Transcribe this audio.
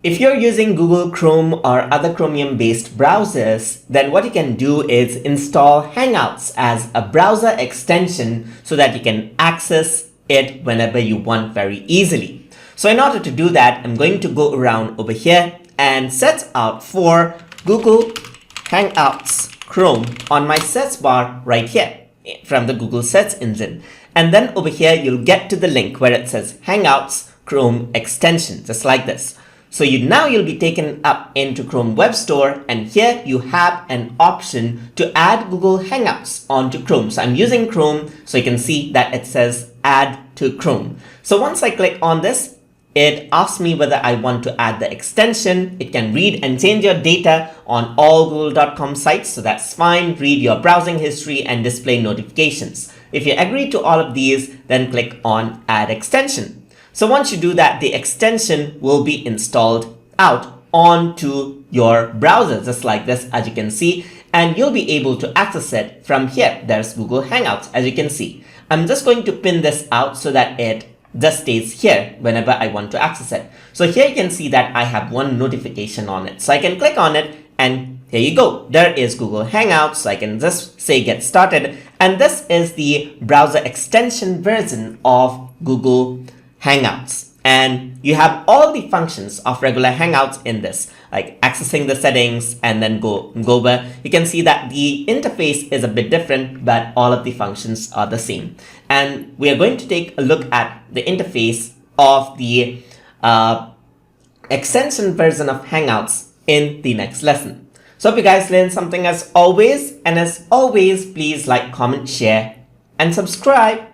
If you're using Google Chrome or other Chromium-based browsers, then what you can do is install Hangouts as a browser extension so that you can access it whenever you want very easily. So in order to do that, I'm going to go around over here and search out for Google Hangouts Chrome on my search bar right here from the Google search engine. And then over here, you'll get to the link where it says Hangouts Chrome extension, just like this. So now you'll be taken up into Chrome Web Store, and here you have an option to add Google Hangouts onto Chrome. So I'm using Chrome, so you can see that it says add to Chrome. So once I click on this, it asks me whether I want to add the extension. It can read and change your data on all google.com sites, so that's fine. Read your browsing history and display notifications. If you agree to all of these, then click on add extension. So once you do that, the extension will be installed out onto your browser, just like this, as you can see, and you'll be able to access it from here. There's Google Hangouts, as you can see. I'm just going to pin this out so that it just stays here whenever I want to access it. So here you can see that I have one notification on it. So I can click on it and here you go. There is Google Hangouts. So I can just say get started. And this is the browser extension version of Google Hangouts, and you have all the functions of regular Hangouts in this, like accessing the settings and then go over. You can see that the interface is a bit different, but all of the functions are the same. And we are going to take a look at the interface of the extension version of Hangouts in the next lesson. So hope you guys learned something as always, and as always, please like, comment, share, and subscribe.